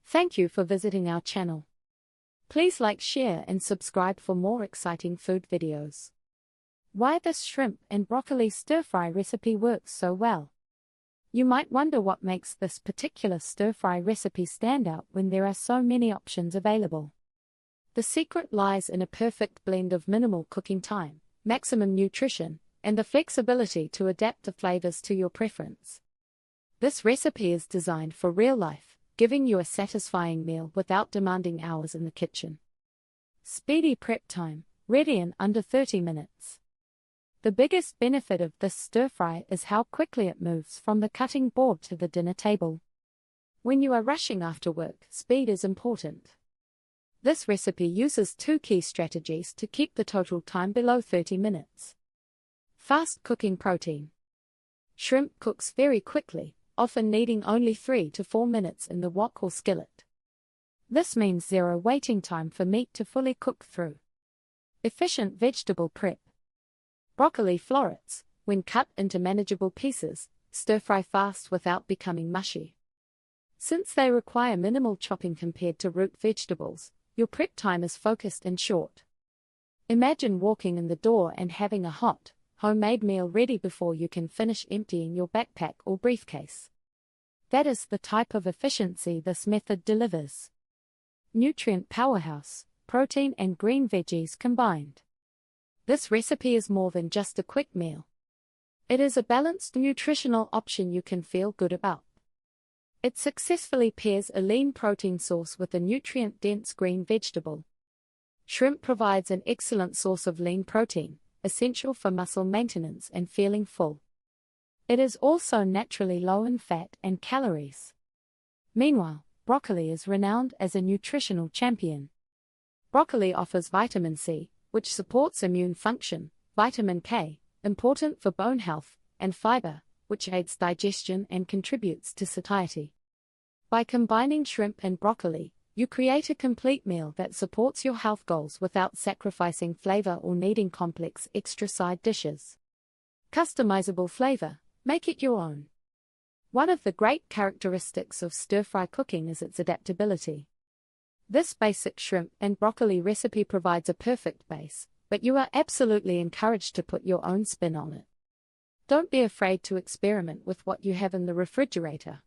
Thank you for visiting our channel. Please like, share and subscribe for more exciting food videos. Why this shrimp and broccoli stir-fry recipe works so well. You might wonder what makes this particular stir-fry recipe stand out when there are so many options available. The secret lies in a perfect blend of minimal cooking time, maximum nutrition, and the flexibility to adapt the flavors to your preference. This recipe is designed for real life, giving you a satisfying meal without demanding hours in the kitchen. Speedy prep time, ready in under 30 minutes. The biggest benefit of this stir-fry is how quickly it moves from the cutting board to the dinner table. When you are rushing after work, speed is important. This recipe uses two key strategies to keep the total time below 30 minutes. Fast cooking protein. Shrimp cooks very quickly, often needing only 3 to 4 minutes in the wok or skillet. This means zero waiting time for meat to fully cook through. Efficient vegetable prep. Broccoli florets, when cut into manageable pieces, stir-fry fast without becoming mushy. Since they require minimal chopping compared to root vegetables, your prep time is focused and short. Imagine walking in the door and having a hot, homemade meal ready before you can finish emptying your backpack or briefcase. That is the type of efficiency this method delivers. Nutrient powerhouse, protein and green veggies combined. This recipe is more than just a quick meal. It is a balanced nutritional option you can feel good about. It successfully pairs a lean protein source with a nutrient-dense green vegetable. Shrimp provides an excellent source of lean protein, essential for muscle maintenance and feeling full. It is also naturally low in fat and calories. Meanwhile, broccoli is renowned as a nutritional champion. Broccoli offers vitamin C, which supports immune function, vitamin K, important for bone health, and fiber, which aids digestion and contributes to satiety. By combining shrimp and broccoli, you create a complete meal that supports your health goals without sacrificing flavor or needing complex extra side dishes. Customizable flavor, make it your own. One of the great characteristics of stir-fry cooking is its adaptability. This basic shrimp and broccoli recipe provides a perfect base, but you are absolutely encouraged to put your own spin on it. Don't be afraid to experiment with what you have in the refrigerator.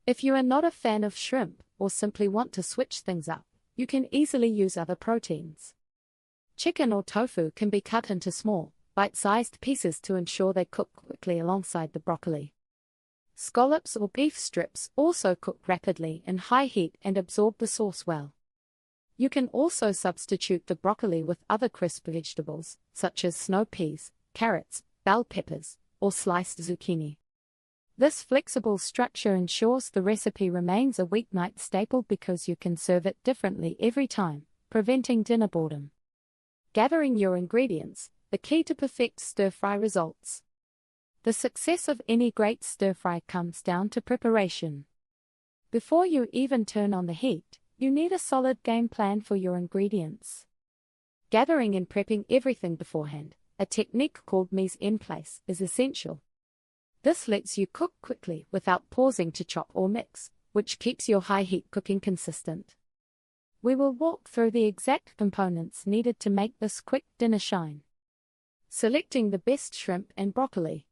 If you are not a fan of shrimp, or simply want to switch things up, you can easily use other proteins. Chicken or tofu can be cut into small, bite-sized pieces to ensure they cook quickly alongside the broccoli. Scallops or beef strips also cook rapidly in high heat and absorb the sauce well. You can also substitute the broccoli with other crisp vegetables, such as snow peas, carrots, bell peppers, or sliced zucchini. This flexible structure ensures the recipe remains a weeknight staple because you can serve it differently every time, preventing dinner boredom. Gathering your ingredients, the key to perfect stir-fry results. The success of any great stir-fry comes down to preparation. Before you even turn on the heat, you need a solid game plan for your ingredients. Gathering and prepping everything beforehand, a technique called mise en place, is essential. This lets you cook quickly without pausing to chop or mix, which keeps your high-heat cooking consistent. We will walk through the exact components needed to make this quick dinner shine. Selecting the best shrimp and broccoli.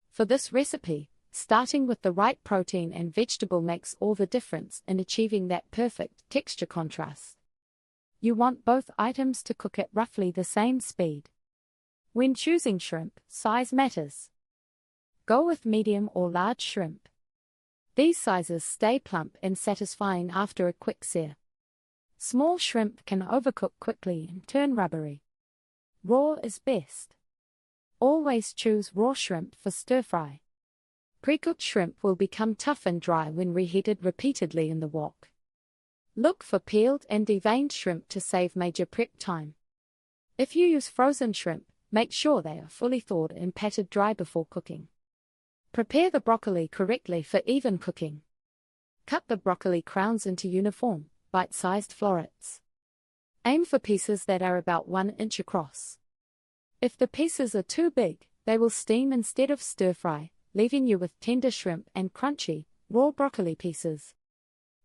For this recipe, starting with the right protein and vegetable makes all the difference in achieving that perfect texture contrast. You want both items to cook at roughly the same speed. When choosing shrimp, size matters. Go with medium or large shrimp. These sizes stay plump and satisfying after a quick sear. Small shrimp can overcook quickly and turn rubbery. Raw is best. Always choose raw shrimp for stir-fry. Pre-cooked shrimp will become tough and dry when reheated repeatedly in the wok. Look for peeled and deveined shrimp to save major prep time. If you use frozen shrimp, make sure they are fully thawed and patted dry before cooking. Prepare the broccoli correctly for even cooking. Cut the broccoli crowns into uniform, bite-sized florets. Aim for pieces that are about 1 inch across. If the pieces are too big, they will steam instead of stir-fry, leaving you with tender shrimp and crunchy, raw broccoli pieces.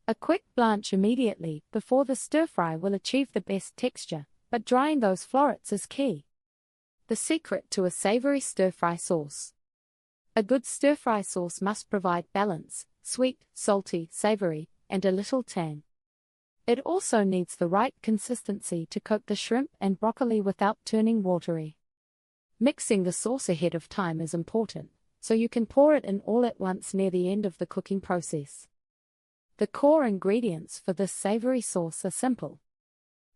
A quick blanch immediately before the stir-fry will achieve the best texture, but drying those florets is key. The secret to a savory stir-fry sauce. A good stir-fry sauce must provide balance, sweet, salty, savory, and a little tang. It also needs the right consistency to coat the shrimp and broccoli without turning watery. Mixing the sauce ahead of time is important, so you can pour it in all at once near the end of the cooking process. The core ingredients for this savory sauce are simple.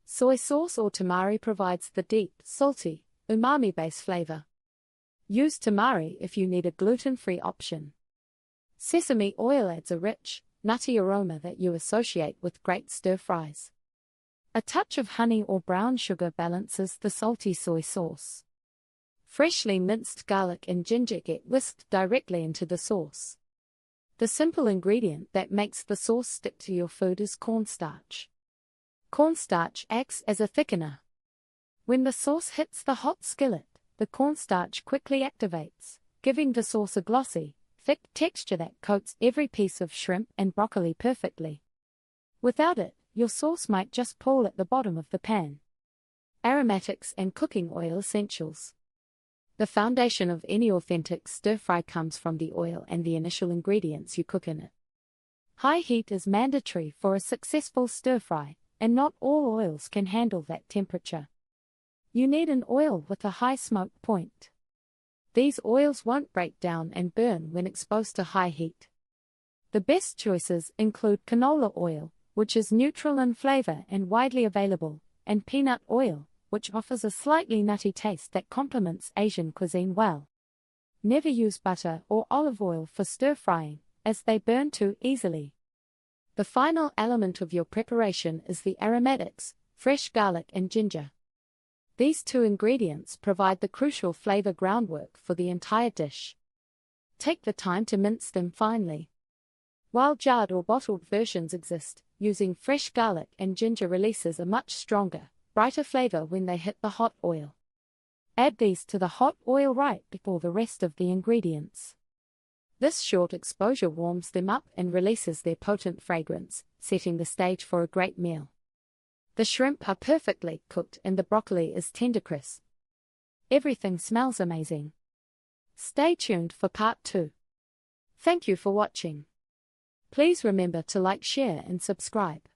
Soy sauce or tamari provides the deep, salty, umami-based flavor. Use tamari if you need a gluten-free option. Sesame oil adds a rich, nutty aroma that you associate with great stir-fries. A touch of honey or brown sugar balances the salty soy sauce. Freshly minced garlic and ginger get whisked directly into the sauce. The simple ingredient that makes the sauce stick to your food is cornstarch. Cornstarch acts as a thickener. When the sauce hits the hot skillet, the cornstarch quickly activates, giving the sauce a glossy, thick texture that coats every piece of shrimp and broccoli perfectly. Without it, your sauce might just pool at the bottom of the pan. Aromatics and cooking oil essentials. The foundation of any authentic stir-fry comes from the oil and the initial ingredients you cook in it. High heat is mandatory for a successful stir-fry, and not all oils can handle that temperature. You need an oil with a high smoke point. These oils won't break down and burn when exposed to high heat. The best choices include canola oil, which is neutral in flavor and widely available, and peanut oil, which offers a slightly nutty taste that complements Asian cuisine well. Never use butter or olive oil for stir-frying, as they burn too easily. The final element of your preparation is the aromatics, fresh garlic and ginger. These two ingredients provide the crucial flavor groundwork for the entire dish. Take the time to mince them finely. While jarred or bottled versions exist, using fresh garlic and ginger releases a much stronger, brighter flavor when they hit the hot oil. Add these to the hot oil right before the rest of the ingredients. This short exposure warms them up and releases their potent fragrance, setting the stage for a great meal. The shrimp are perfectly cooked and the broccoli is tender crisp. Everything smells amazing. Stay tuned for part 2. Thank you for watching. Please remember to like, share and subscribe.